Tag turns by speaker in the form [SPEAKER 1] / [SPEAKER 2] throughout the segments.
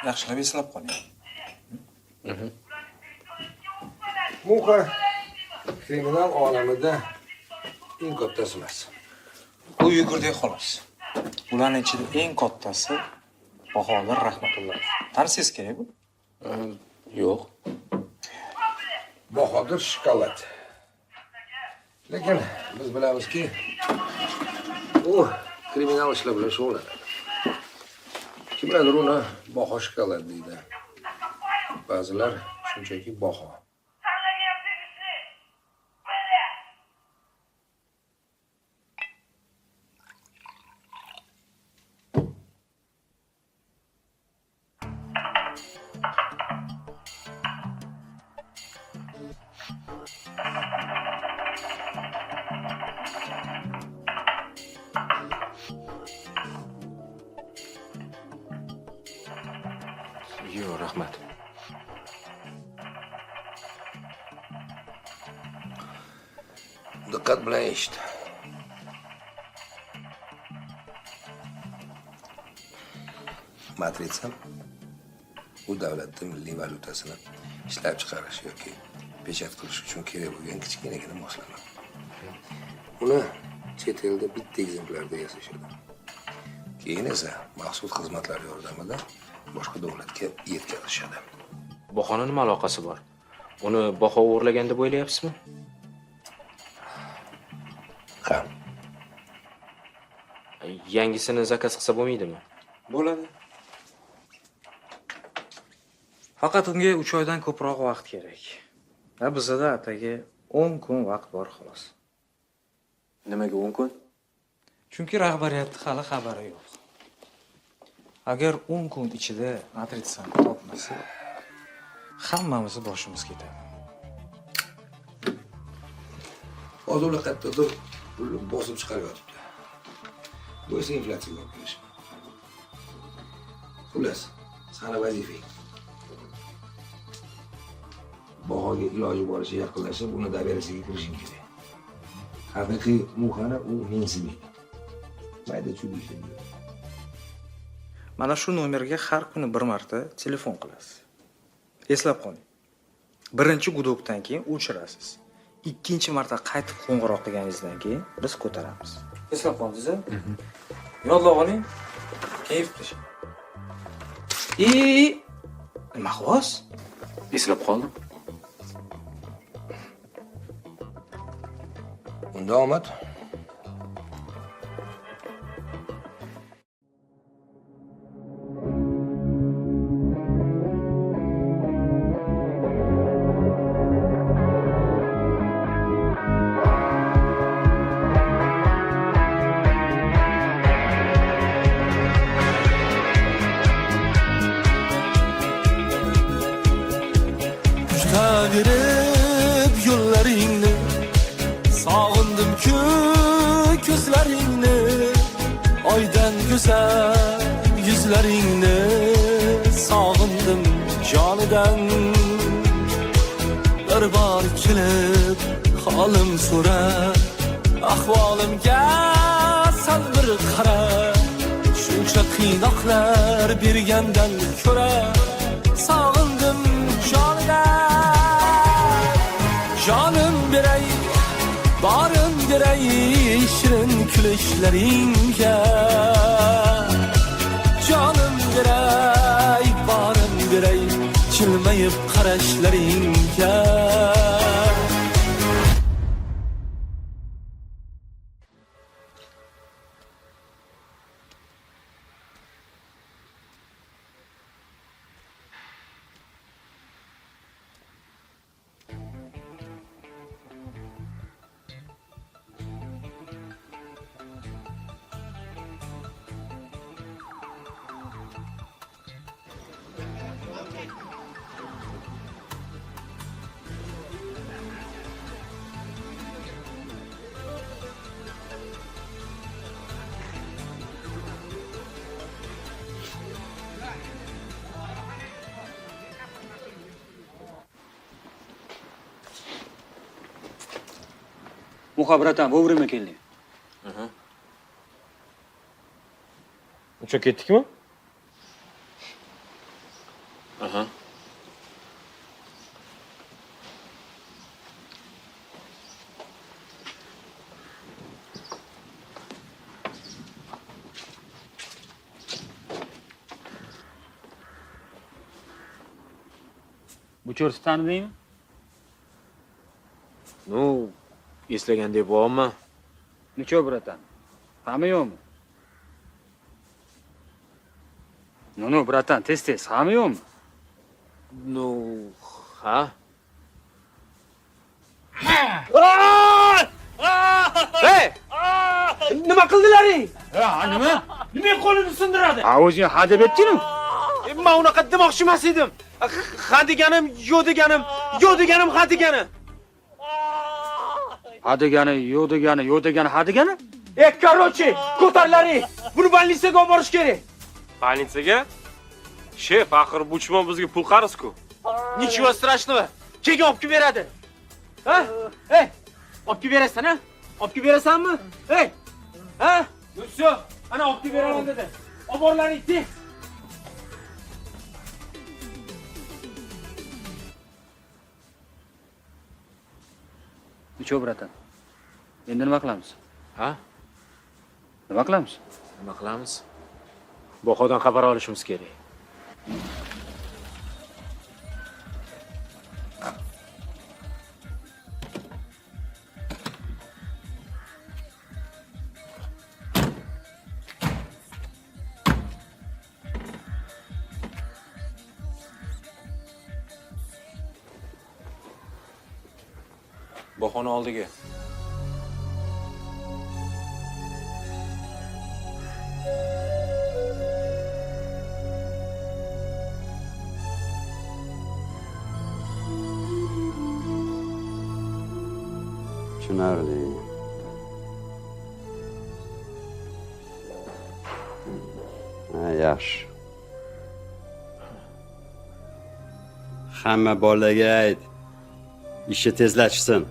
[SPEAKER 1] yaxshilab eslab qoling.
[SPEAKER 2] Muxa kriminal olamida eng kattasi emas.
[SPEAKER 1] U yugurdek xolos. Ularning ichida eng kattasi Bahodir Rahmatulloyev. Tanisiz kerak bu?
[SPEAKER 3] Yo'q.
[SPEAKER 2] Bahodir shokolad. Lekin biz bilamizki, u kriminal ishlar bilan shug'ullanadi. Kimlardir uni Baho shokolad deydi. Ba'zilar shunchaki Baho.
[SPEAKER 3] Yo'q, rahmat.
[SPEAKER 2] Diqqat bilan eshit. Matrica bu davlatning milliy valyutasini ishlab chiqarish yoki pechat qilish uchun kerak bo'lgan kichkinagina moslama. Uni chet elda bitta ekzemplyarda yasashadi. Keyin esa maxsus xizmatlar yordamida boshqa davlatga yetkazishadi.
[SPEAKER 3] Bahoni nima aloqasi bor? Uni baho o'g'irlagan deb o'ylayapsizmi?
[SPEAKER 2] Ha.
[SPEAKER 3] Yangisini zakaz qilsa bo'lmaydimi?
[SPEAKER 1] Bo'ladi. Faqat unga 3 oydan ko'proq vaqt kerak. Va bizda ataga 10 kun vaqt bor xolos.
[SPEAKER 3] Nimaga 10 kun?
[SPEAKER 1] Chunki rahbariyatning hali xabari yo'q. Agar 10 kun ichida matritsani topmasa, hammamizni boshimiz ketadi.
[SPEAKER 2] Hozir ular qayerdadir pulni bosib chiqaryapti. Bu esa inflyatsiyaga olib kelishi. Xullas, sana vazifang. Bahoga iloji boricha yaqinlashib, uni doveriyasiga kirishing kerak. Haqiqiy muhana u mensimaydi. Mayda chudishlaydi.
[SPEAKER 1] Mana shu nomerga har kuni bir marta telefon qilasiz. Eslab qoling. Birinchi gudokdan keyin o'chirasiz. Ikkinchi marta qaytib qo'ng'iroq qilganingizdan keyin biz ko'taramiz. Eslab qoldingiz-a? Yodlab oling. Kayf qilishing. Nima xos?
[SPEAKER 3] Eslab qoldim.
[SPEAKER 2] Unda omad.
[SPEAKER 4] Girib yo'llaringni sog'indim-ku ko'zlaringni oydan go'zal yuzlaringni sog'indim jonidan bir bor kelib holim so'ra ahvolimga sal bir qara shuncha qiynoqlar bergandan ko'ra sog'indim jonidan Canım birey, barım birey, şirin külüşleringe. Canım birey, barım birey, çilmeyip karaşleringe.
[SPEAKER 5] Muha, bratan, vovремя kelding.
[SPEAKER 3] Uçak ketdikmi?
[SPEAKER 5] Bu cho'rni tanidingmi?
[SPEAKER 3] Ну, eslagandek bormi?
[SPEAKER 5] Nicho, bratan? Hamma yo'qmi? No, bratan, tez, hamma yo'qmi?
[SPEAKER 3] Ну, ha. Hey! Nima qildilaring?
[SPEAKER 5] Nima?
[SPEAKER 3] Nima qo'lini sindiradi?
[SPEAKER 5] Ha, o'zing ha deb aytding-ku.
[SPEAKER 3] Men unaqa demoqchi emas edim. Ha deganim, yo'q deganim, yo'q deganim, ha deganim.
[SPEAKER 5] Ha degani, yo'q degani, yo'q degani, ha degani?
[SPEAKER 3] Короче, ko'tarlaring. Buni больницаga olib borish kerak.
[SPEAKER 6] Больницаga? Shef, axir buchman bizga pul qarzku.
[SPEAKER 3] Ничего страшного. Keyin olib kelib beradi. Ha? Hey, olib kelib berasan, ha? Olib kelib berasanmi? Hey. Ha? Yo'q, ana olib kelib beraman dedi. Olib borlaring, tez.
[SPEAKER 5] Nicho, bratan? Endi nima qilamiz?
[SPEAKER 3] Ha?
[SPEAKER 5] Nima qilamiz?
[SPEAKER 3] Nima qilamiz? Boqodan xabar olishimiz kerak. Boqoni oldiga.
[SPEAKER 7] Tushunarli. Ha, yaxshi. Hamma bolaga ayt. Ishni tezlashsin.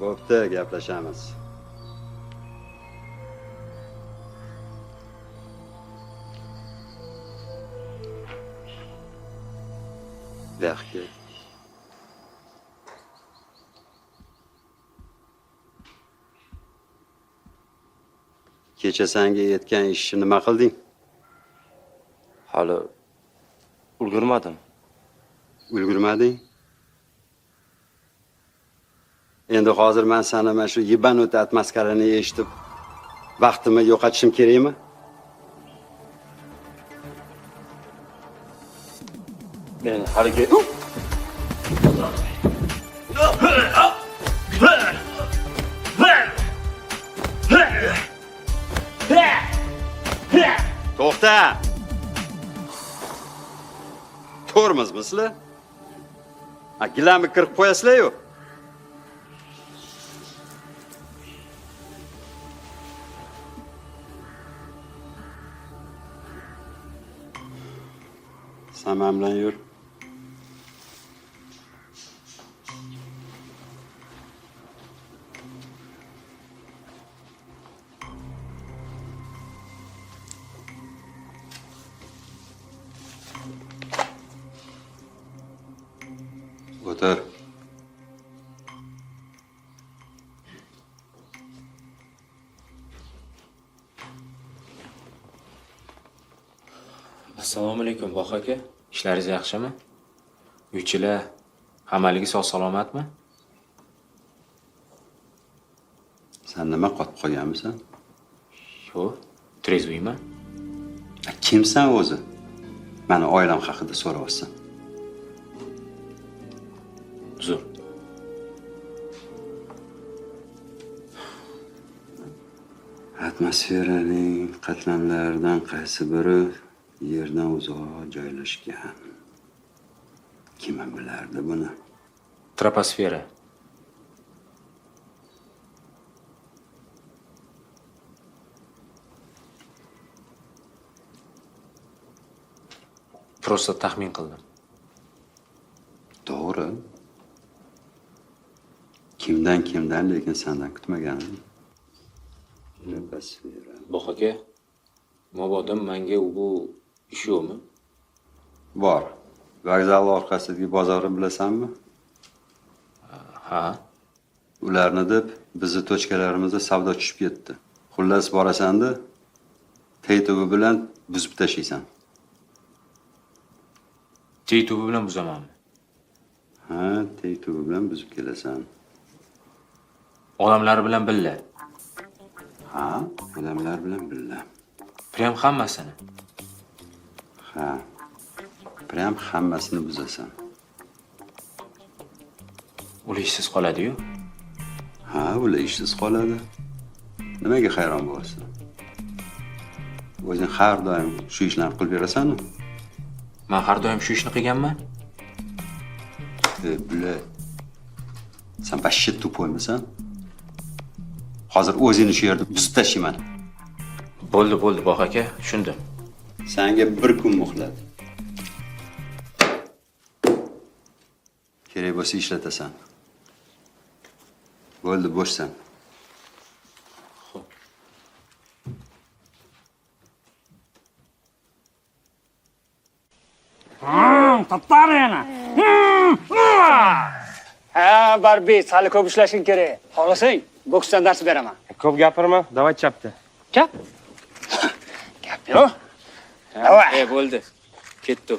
[SPEAKER 7] Bo'pti, gaplashamiz. Yaxshi. Kecha senga aytgan ishni nima qilding?
[SPEAKER 6] Hali ulgurmadim.
[SPEAKER 7] Ulgurmading? Endi hozir men seni mana shu yibanut atmaskarani eshitib vaqtimni yo'qotishim kerakmi?
[SPEAKER 6] Men haligi
[SPEAKER 7] To'xta! Ko'rmizmi sizlar? Gilamni kirib qo'yasizlar-yu. Sen bilan yur. O'tir.
[SPEAKER 3] Assalomu alaykum, Boq aka. Ishlaringiz yaxshimi? Uychilar hammaligi sog' salomatmi?
[SPEAKER 7] Sen nima qotib qolganmisan?
[SPEAKER 3] Yo'q, trezviyman.
[SPEAKER 7] Kimsan o'zi? Meni oilam haqida so'rayapsan.
[SPEAKER 3] Uzr.
[SPEAKER 7] Atmosferaning qatlamlaridan qaysi biri yerdan uzoq joylashgan? Kim bilardi buni?
[SPEAKER 3] Troposfera. Prosta taxmin qildim.
[SPEAKER 7] To'g'ri. Kimdan lekin sendan kutmaganim. Troposfera.
[SPEAKER 3] Boq aka, mabodim menga bu ish yo'qmi?
[SPEAKER 7] Bor. Vokzal orqasidagi bozorni bilasanmi?
[SPEAKER 3] Ha.
[SPEAKER 7] Ularni deb bizni tochkalarimizda savdo tushib ketdi. Xullas borasan-da, teytuvi bilan buzib tashlaysan.
[SPEAKER 3] Teytuvi bilan buzamanmi?
[SPEAKER 7] Ha, teg-tugi bilan buzib kelasan.
[SPEAKER 3] Odamlar bilan birga.
[SPEAKER 7] Ha, odamlar bilan birga.
[SPEAKER 3] Prям hammasini.
[SPEAKER 7] Ha. Prям hammasini buzasan.
[SPEAKER 3] Ular ishsiz qoladi-yu.
[SPEAKER 7] Ha, ular ishsiz qoladi. Nimaga hayron bo'lasan? O'zing har doim shu ishlarni qilib berasanmi?
[SPEAKER 3] Men har doim shu ishni qilganman.
[SPEAKER 7] Bular. Sen bashit tupoymisan? Hozir o'zingni shu yerda buzib tashlayman.
[SPEAKER 3] Bo'ldi, bog' aka, tushundim.
[SPEAKER 7] Senga bir kun muhlat. Kerak bo'lsa ishlatasan. Bo'ldi, bo'shsan.
[SPEAKER 5] Toptami yana. Ha, Barbi, hali ko'p ishlashing kerak. Xohlasang, boksdan dars beraman.
[SPEAKER 6] Ko'p gapirma, davay chapdi.
[SPEAKER 5] Gap? Gap yo'q. Davay.
[SPEAKER 3] Bo'ldi. Ketdi.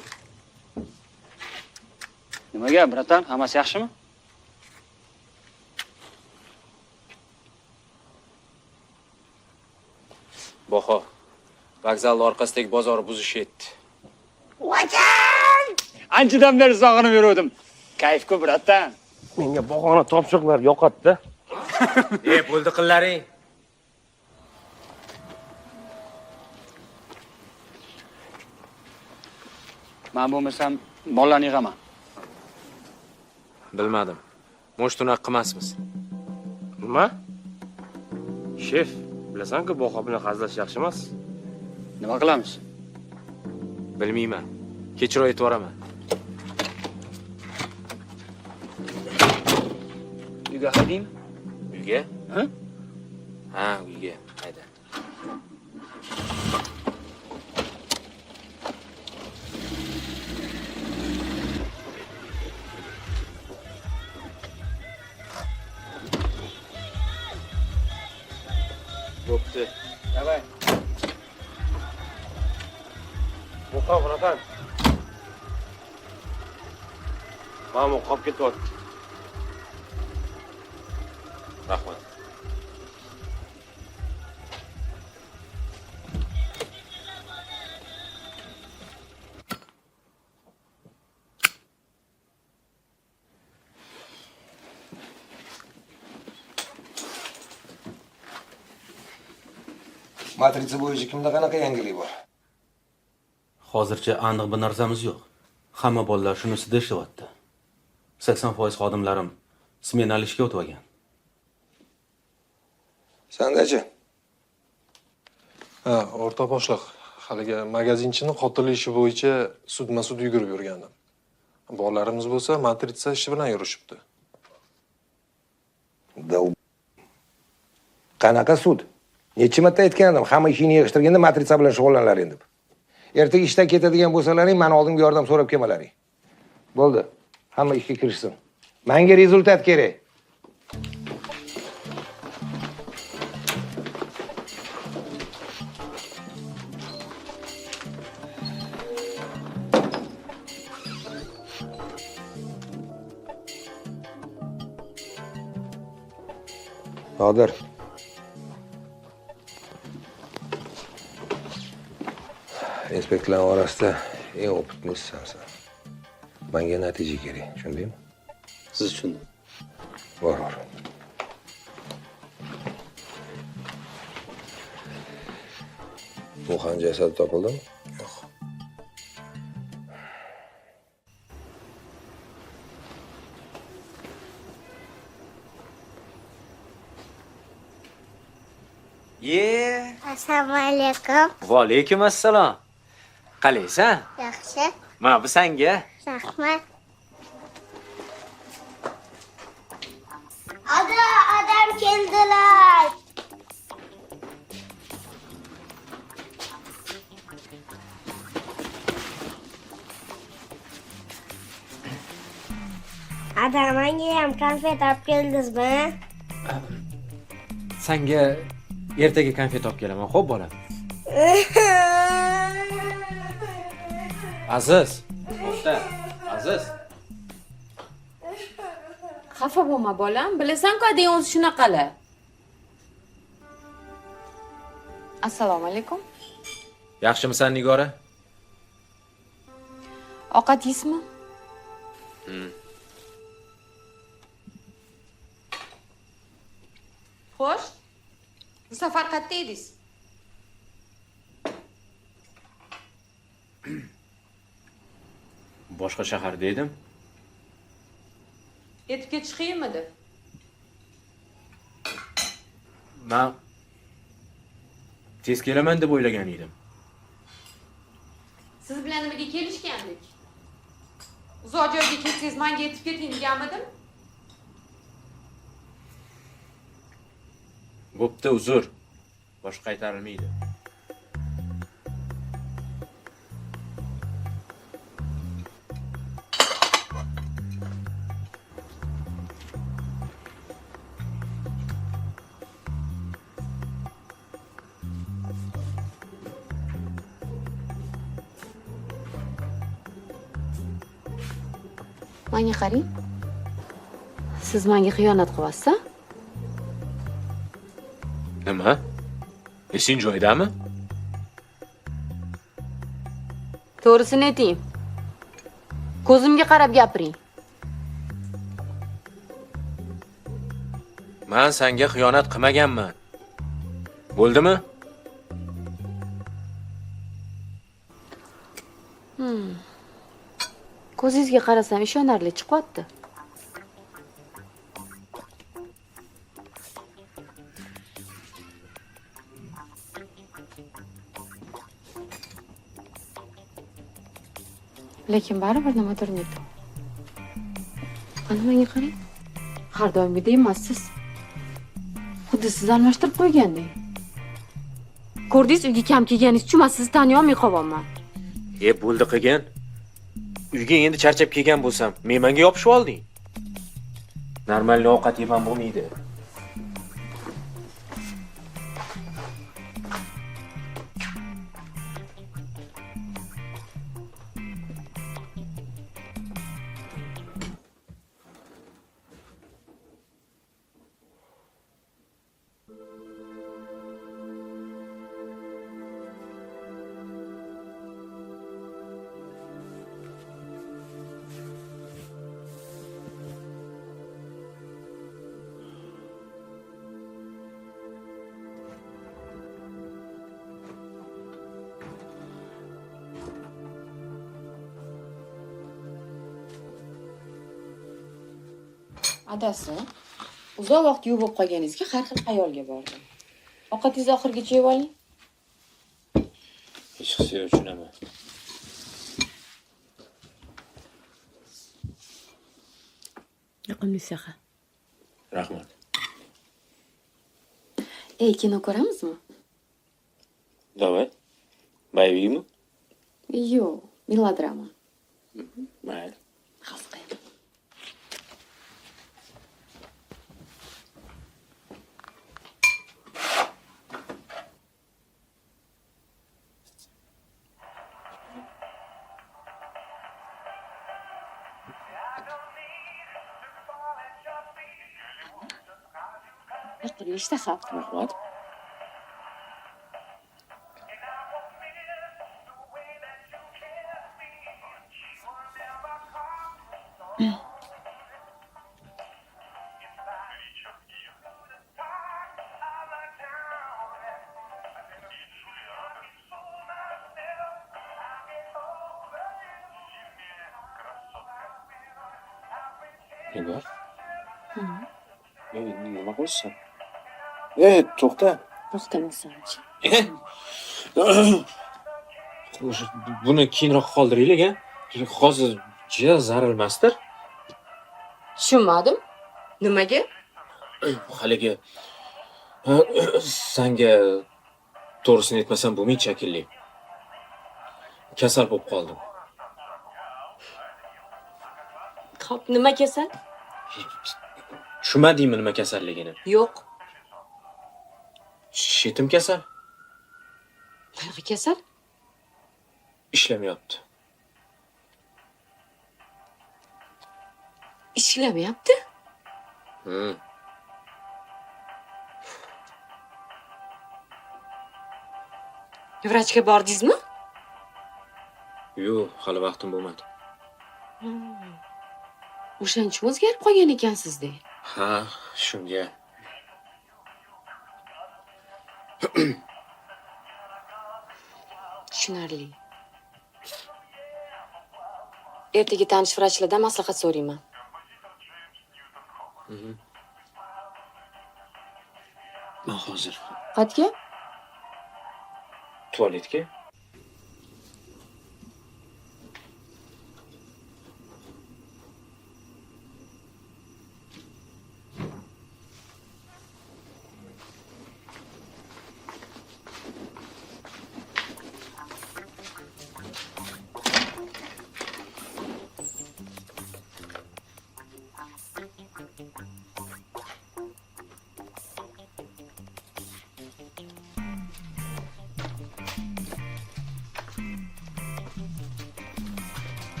[SPEAKER 5] Nimaga, bratan? Hammasi yaxshimi?
[SPEAKER 3] Baho. Vokzal orqasidagi bozorni buzish etdi.
[SPEAKER 5] Vatan! Anchadan beri sog'inib yurdim. Kayf-ku, bratan.
[SPEAKER 6] Menga bahona topshiriqlar yoqatdi.
[SPEAKER 3] Bo'ldi qillaring.
[SPEAKER 5] Men bo'lmasam, bollarni yig'aman.
[SPEAKER 3] Bilmadim. Mo'sh unaqa qilmasmiz.
[SPEAKER 6] Nima? Shef, bilasan-ku, Baho bilan hazlash yaxshi emas.
[SPEAKER 5] Nima qilamiz?
[SPEAKER 3] Bilmayman. Kechirib aytib boraman.
[SPEAKER 5] Uyga haydaymi?
[SPEAKER 3] Uyga?
[SPEAKER 5] Ha?
[SPEAKER 3] Ha, uyga. Hayda. Bo'pti.
[SPEAKER 5] Davay.
[SPEAKER 6] Baho, bratan. Mamo, qolib ketyapti.
[SPEAKER 3] Rahmat.
[SPEAKER 2] Matrica bo'yicha kimda qanaqa yangilik bor?
[SPEAKER 8] Hozircha aniq bir narsamiz yo'q. Hamma bolalar shunisida ishlayapti. 80% xodimlarim smenali ishga o'tib olgan.
[SPEAKER 2] Sandachi?
[SPEAKER 9] Ha, o'rta boshliq. Haligi magazinchini qotil ishi bo'yicha sudma-sud yugurib yurgandim. Bolalarimiz bo'lsa matrica ishi bilan yurishibdi.
[SPEAKER 2] Qanaqa sud? Necha marta aytgandim, hamma ishini yig'ishtirganda matrica bilan shug'ullanlaring deb. Ertaga ishdan ketadigan bo'lsalaring, meni oldimga yordam so'rab kelmalaring. Bo'ldi. Hamma ishga kirishsin. Menga rezultat kerak. Nodir. Inspektorlar orasida eng opitnisi sensan. Menga natija kerak, tushundingmi?
[SPEAKER 8] Siz tushundim.
[SPEAKER 2] Bor. Bu xon jasadi topildimi? Yo'q.
[SPEAKER 10] Assalomu alaykum.
[SPEAKER 3] Va alaykum assalom. Qalaysan?
[SPEAKER 10] Yaxshi.
[SPEAKER 3] Mana bu senga.
[SPEAKER 10] Rahmat. Adam keldilar. Adam, menga ham konfet olib keldingizmi?
[SPEAKER 3] Senga ertaga konfet olib kelaman, xo'p bolam. Aziz. To'xta. Aziz.
[SPEAKER 11] Xafa bo'lma bolam. Bilasan-ku, adang o'zi shunaqalar. Assalomu alaykum.
[SPEAKER 3] Yaxshimisan, Nigora?
[SPEAKER 11] Ovqat yeysizmi? Xo'sh. Bu safar qayerda edingiz?
[SPEAKER 6] Boshqa shaharda edim.
[SPEAKER 11] Yetib ketish qiyinmidi?
[SPEAKER 6] Men tez kelaman deb o'ylagan edim.
[SPEAKER 11] Siz bilan nimaga kelishgandik? Uzoq joyga ketsangiz menga yetib keting deganmidim?
[SPEAKER 6] Bo'pti, uzr. Boshqa qaytarilmaydi.
[SPEAKER 11] Menga qarang. Siz menga xiyonat qilyapsiz?
[SPEAKER 6] Nima? Esing joyidami?
[SPEAKER 11] To'g'risini ayting. Ko'zimga qarab gapiring.
[SPEAKER 6] Men senga xiyonat qilmaganman. Bo'ldimi?
[SPEAKER 11] Ko'zingizga qarasam ishonarli chiqyapti. Lekin baribir nimadir ne to'g'ri. Ana menga qarang. Har doimgidek emassiz. Xuddi siz almashtirib qo'ygandek. Ko'rdingiz, uyga kam kelganingiz uchun men sizni taniy olmay qolyapman.
[SPEAKER 6] Bo'ldi qilgan. Uyga endi charchab kelgan bo'lsam, menga yopishib olding. Normalniy ovqat yemam bo'lmaydi.
[SPEAKER 11] Adasi, uzoq vaqt yuvib qolganingizga har xil xayolga bordim. Ovqatingizni oxirigacha yeb oling.
[SPEAKER 6] Hech qisi tushunaman.
[SPEAKER 11] Yoqimli saha.
[SPEAKER 6] Rahmat.
[SPEAKER 11] Kino ko'ramizmi?
[SPEAKER 6] Давай. Боевикmi?
[SPEAKER 11] Yo'q, melodrama.
[SPEAKER 6] Mayli.
[SPEAKER 11] Xavf qilaman. Ishtaha.
[SPEAKER 6] Rahmat. Nigor? Nima qilsan? To'xta.
[SPEAKER 11] To'xtamasanchi.
[SPEAKER 6] Buni keyinroq qoldiraylik, a? Hozir juda zarilmasdir.
[SPEAKER 11] Tushunmadim. Nimaga?
[SPEAKER 6] Haligi senga to'g'risini aytmasam bo'lmaydi shekilli. Kasal bo'lib qoldim.
[SPEAKER 11] Xo'p, nima kasal?
[SPEAKER 6] Tushunmadingmi nima kasalligini?
[SPEAKER 11] Yo'q.
[SPEAKER 6] Shetim kasal.
[SPEAKER 11] Qanaqa kasal?
[SPEAKER 6] Ishlamayapti.
[SPEAKER 11] Ishlamayapti? Vrachga bordingizmi?
[SPEAKER 6] Yo'q, hali vaqtim bo'lmadi.
[SPEAKER 11] O'shaning uchun o'zgarib qolgan ekansiz-da.
[SPEAKER 6] Ha, shunga.
[SPEAKER 11] Tushunarli. Ertaga tanish vrachlardan maslahat so'rayman.
[SPEAKER 6] Men hozir
[SPEAKER 11] Qayerga?
[SPEAKER 6] tualetga.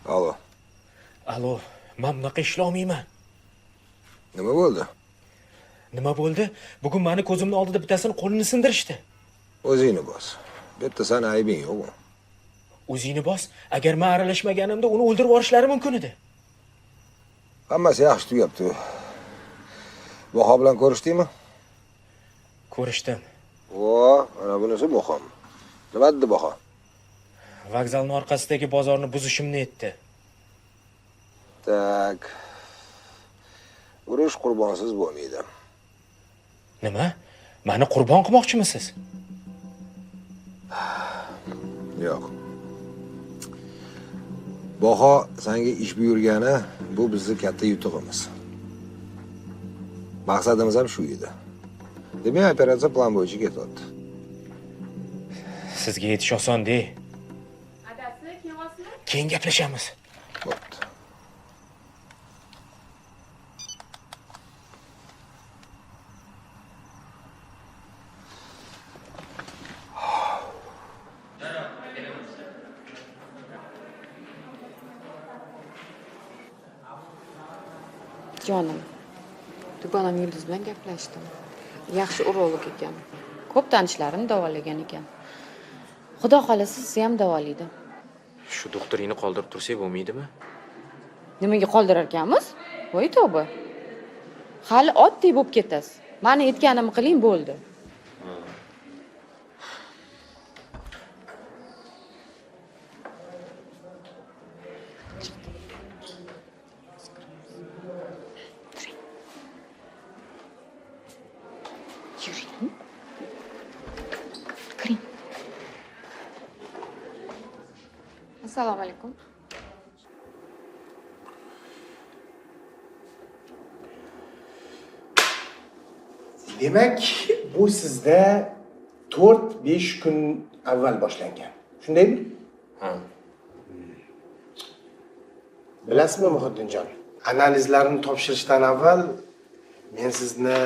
[SPEAKER 2] Alo.
[SPEAKER 6] Alo, men bunaqa ishlolmayman.
[SPEAKER 2] Nima bo'ldi?
[SPEAKER 6] Nima bo'ldi? Bugun meni ko'zimning oldida bittasini qo'lini sindirishdi.
[SPEAKER 2] O'zingni bos. Bu yerda sani aybing yo'q.
[SPEAKER 6] O'zingni bos. Agar men aralashmaganimda uni o'ldirib yuborishlari mumkin edi.
[SPEAKER 2] Hammasi yaxshi tugabdi. Baho bilan ko'rishdingmi?
[SPEAKER 6] Ko'rishdim.
[SPEAKER 2] Mana bunisi muhim. Nima dedi baho?
[SPEAKER 6] Vokzalning orqasidagi bozorni buzishimni aytdi.
[SPEAKER 2] Tak. Urush qurbonsiz bo'lmaydi.
[SPEAKER 6] Nima? Meni qurbon qilmoqchimisiz?
[SPEAKER 2] Yo'q. Baho senga ish buyurgani bu bizning katta yutug'imiz. Maqsadimiz ham shu edi. Demak, operatsiya plan bo'yicha ketyapti.
[SPEAKER 6] Sizga yetish oson-da. Keyin gaplashamiz.
[SPEAKER 2] Bo'pti.
[SPEAKER 11] Jonim, dugonam Yulduz bilan gaplashdim. Yaxshi urolog ekan. Ko'p tanishlarini davolagan ekan. Xudo xolasa sizni ham davolaydi.
[SPEAKER 6] Shu doktoringni qoldirib tursak bo'lmaydimi?
[SPEAKER 11] Nimaga qoldirar ekanmiz? Voy tavba. Hali oddiy bo'lib ketasiz. Meni aytganimni qiling bo'ldi. Yuring. Kiring. Assalomu alaykum.
[SPEAKER 12] Demak, bu sizda 4-5 kun avval boshlangan. Shundaymi?
[SPEAKER 6] Ha.
[SPEAKER 12] Bilasizmi Muhiddinjon? Analizlarni topshirishdan avval men sizni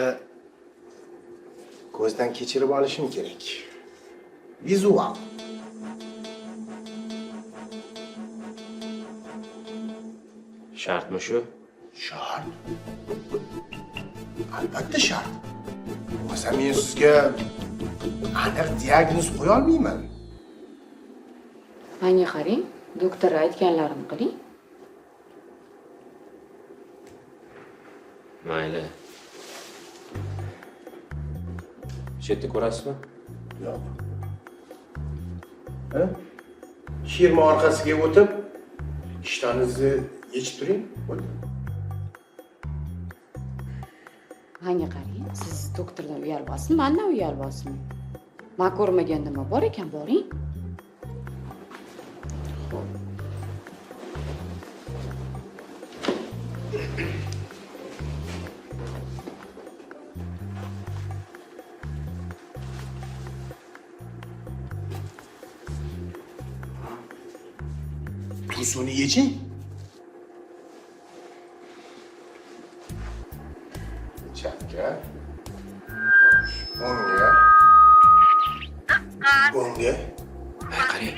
[SPEAKER 12] ko'zdan kechirib olishim kerak. Vizual.
[SPEAKER 6] Shartmi shu?
[SPEAKER 12] Shart. Albatta shart. Bo'lmasa men sizga aniq diagnoz qo'ya olmayman.
[SPEAKER 11] Menga qarang, doktor aytganlarini qiling.
[SPEAKER 6] Mayli. Chetda ko'rasizmi?
[SPEAKER 12] Yo'q. Ha? Shirma orqasiga o'tib, ishtoningizni yechib turing. Bo'ldi.
[SPEAKER 11] Menga qarang, siz doktordan uyalbosin, mendan uyalbosin. Men ko'rmagan nima bor ekan, boring.
[SPEAKER 12] Bu suvni yeching. Chapga. O'ngga. O'ngga.
[SPEAKER 6] Qarang.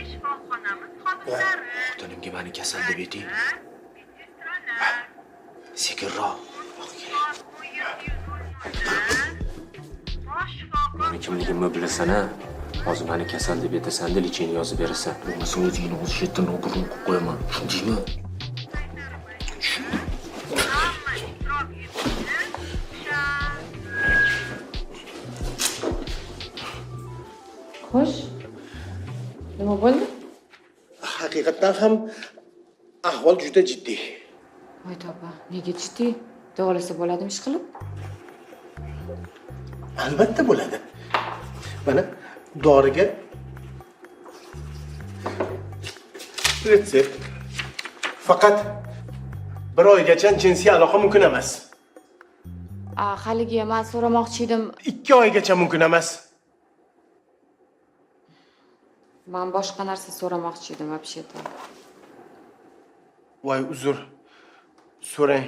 [SPEAKER 6] Xotinimga meni kasal deb ayting. Sekinroq. Meni kimligimni bilasan-a? Hozir meni kasal deb aytasan-da, licheni yozib berasan. Bo'lmasa o'zingni o'z shetdan o'g'irlab qo'yib qo'yaman. Tushundingmi?
[SPEAKER 11] Xo'sh. Nima bo'ldi?
[SPEAKER 12] Haqiqatdan ham ahvol juda jiddiy.
[SPEAKER 11] Voy tavba, nega jiddiy? Davolasa bo'ladimi ish qilib?
[SPEAKER 12] Albatta bo'ladi. Mana doriga retsept. Faqat bir oygacha jinsiy aloqa mumkin emas.
[SPEAKER 11] Haligi men so'ramoqchi edim.
[SPEAKER 12] 2 oygacha mumkin emas.
[SPEAKER 11] Men boshqa narsa so'ramoqchi edim, вообще-то.
[SPEAKER 12] Voy uzr. So'rang.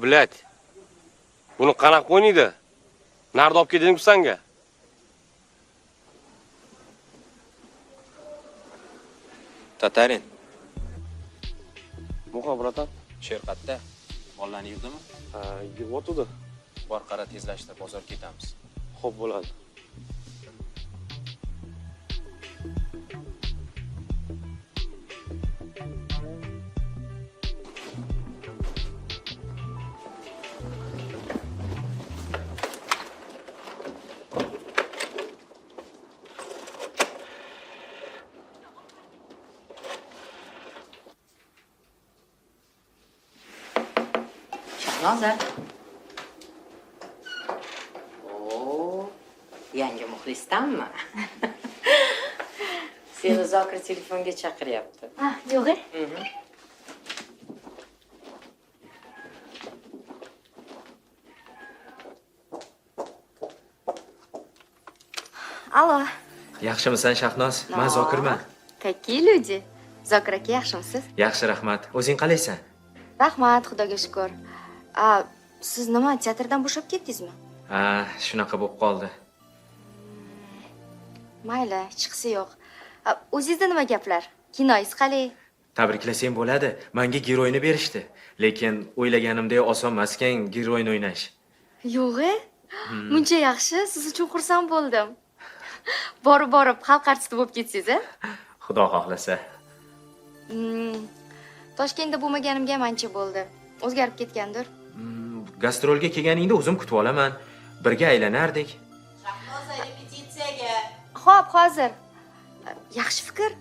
[SPEAKER 3] Blядь. Buni qanaqa o'ynaydi? Narda olib kelding sanga?
[SPEAKER 6] Tatarin.
[SPEAKER 3] Muqa bratan.
[SPEAKER 6] Sherqatda. Bollarni yuvdimi?
[SPEAKER 3] Ha, yuvotdi.
[SPEAKER 6] Bor qara tezlashtir, bozor ketamiz.
[SPEAKER 3] Xo'p bo'ladi.
[SPEAKER 13] Shahnoza. Oo, yangi muxlisdanmi? Seni Zokir telefonga chaqiryapti.
[SPEAKER 10] Yo'q. Alo.
[SPEAKER 6] Yaxshimisan Shahnoz? Men Zokirman.
[SPEAKER 10] Какие люди? Zokir aka, yaxshimisiz?
[SPEAKER 6] Yaxshi, rahmat. O'zing qalaysan?
[SPEAKER 10] Rahmat, xudoga shukr. Siz nima, teatrdan bo'shab ketdingizmi?
[SPEAKER 6] Ha, shunaqa bo'lib qoldi.
[SPEAKER 10] Mayli, chiqisi yo'q. O'zingizda nima gaplar? Kinoyingiz qalay?
[SPEAKER 6] Tabriklasang bo'ladi. Menga giroyni berishdi. Lekin o'ylaganimdek oson emas-kan giroyni o'ynash.
[SPEAKER 10] Yo'q-e? Muncha yaxshi, siz uchun xursand bo'ldim. Borib xalq artisti bo'lib ketsangiz-a?
[SPEAKER 6] Xudo xohlasa.
[SPEAKER 10] Toshkentda bo'lmaganimga ancha bo'ldi. O'zgarib ketgandir.
[SPEAKER 6] Gastrolga kelganingda o'zim kutib olaman. Birga aylanardik.
[SPEAKER 13] Shahnoza repetitsiyaga.
[SPEAKER 10] Xo'p, hozir. Yaxshi fikr.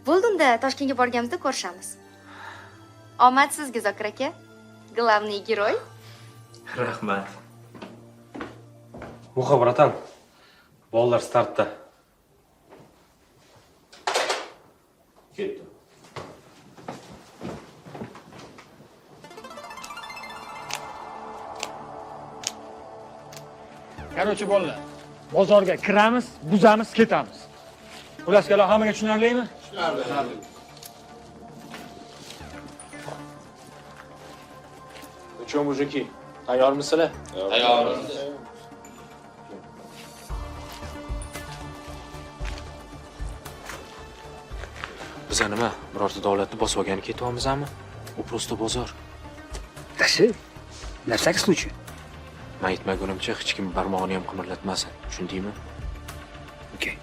[SPEAKER 10] Bo'ldimda Toshkentga borganimizda ko'rishamiz. Omad sizga, Zokir aka. Главный герой.
[SPEAKER 6] Rahmat.
[SPEAKER 3] Muqa bratan. Bolalar startda.
[SPEAKER 6] Ketdi.
[SPEAKER 5] Qarochi bolalar, bozorga kiramiz, buzamiz, ketamiz. Xulaskalar hammaga tushunarlimi?
[SPEAKER 12] Tushunarli.
[SPEAKER 6] Ucho mujiki, tayyormisizlar?
[SPEAKER 3] Tayyormiz.
[SPEAKER 6] Biz nima, birorta davlatni bosib olgani ketyapmizmi? U prosta bozor.
[SPEAKER 5] Tashi. Narsaki случай?
[SPEAKER 6] Men aytmagunimcha hech kim barmog'ini ham qimirlatmasin. Tushundingmi?
[SPEAKER 5] Okey.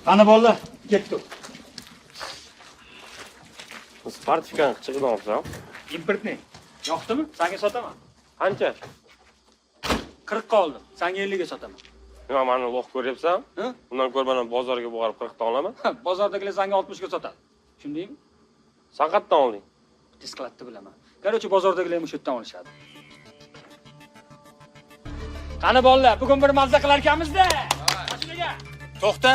[SPEAKER 5] Qani bolalar, ketdik.
[SPEAKER 3] Sportifikani qichig'idan olsam,
[SPEAKER 5] Importni. Yoqdimi? Senga sotaman.
[SPEAKER 3] qancha?
[SPEAKER 5] 40 ga oldim. Senga 50 ga sotaman.
[SPEAKER 3] Nima meni loq ko'ryapsan?
[SPEAKER 5] Ha?
[SPEAKER 3] Undan ko'ra men bozorga borib 40 ta olaman.
[SPEAKER 5] Bozordagilar senga 60 ga sotadi. Tushundingmi?
[SPEAKER 3] Sen qayerdan olding?
[SPEAKER 5] Disklatni bilaman. Qarochi bozordagilar ham o'sha yerdan olishadi. Qani bolalar, bugun bir mazza qilar ekanmiz-da. Mashinaga.
[SPEAKER 3] To'xta.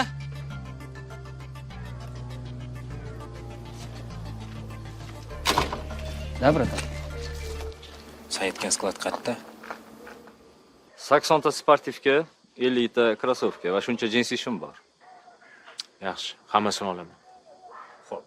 [SPEAKER 5] Da bratan.
[SPEAKER 3] Sen aytgan sklad qayerda?
[SPEAKER 14] 80 ta sportivka, 50 ta krossovka va shuncha jinsi shim bor.
[SPEAKER 6] Yaxshi, hammasini olaman.
[SPEAKER 3] Xo'p.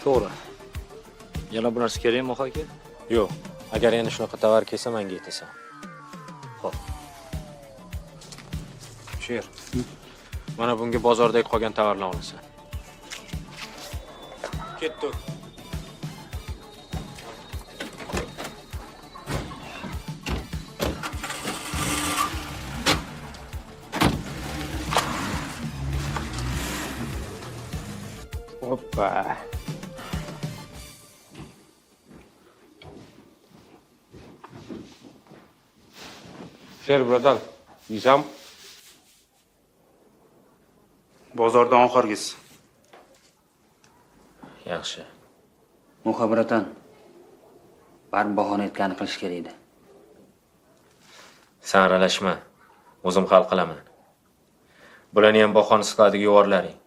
[SPEAKER 14] To'g'ri. Yana bir narsa kerakmi, aka?
[SPEAKER 6] Yo'q, agar yana shunaqa tovar kelsa, menga aytasan.
[SPEAKER 14] Xo'p.
[SPEAKER 6] Sher. Mana bunga bozordagi qolgan tovarlarni olasan.
[SPEAKER 3] Ketdik.
[SPEAKER 5] Hoppa.
[SPEAKER 9] Sher bratan, yeysan?
[SPEAKER 1] Bozordan oxirgisi.
[SPEAKER 6] Yaxshi.
[SPEAKER 13] Muhabbratan. Baribir bahona aytganini qilish kerak edi.
[SPEAKER 6] Sen aralashma. O'zim hal qilaman. Bularni ham bahona skladiga yuborlaring.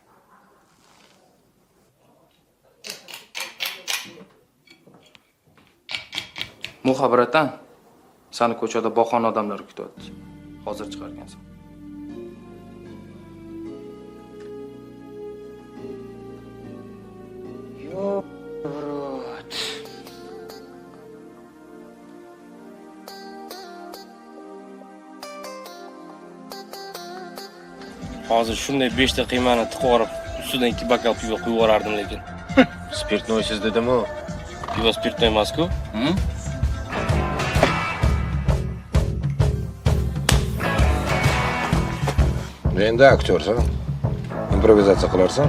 [SPEAKER 1] Muhabbaratan, seni ko'chada boqon odamlar kutyapti. Hozir chiqargansan. Yo'q, brot.
[SPEAKER 3] Hozir shunday 5 ta qiymani tiqib ustidan 2 bokal pivo quyib yuborardim lekin.
[SPEAKER 6] Spirtnoysiz dedim-ku.
[SPEAKER 3] Pivo spirtnoy emas-ku?
[SPEAKER 2] Endi aktyorsan. Improvizatsiya qilarsan.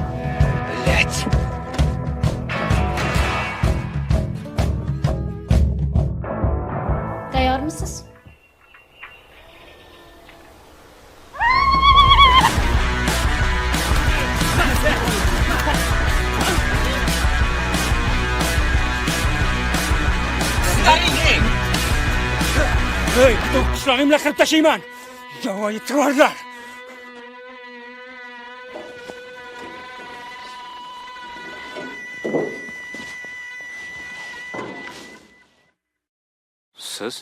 [SPEAKER 11] Tayyormisiz?
[SPEAKER 5] Hey, to'qishlarimni qirib tashlayman. Yovvoyi tvorlar.
[SPEAKER 6] Siz?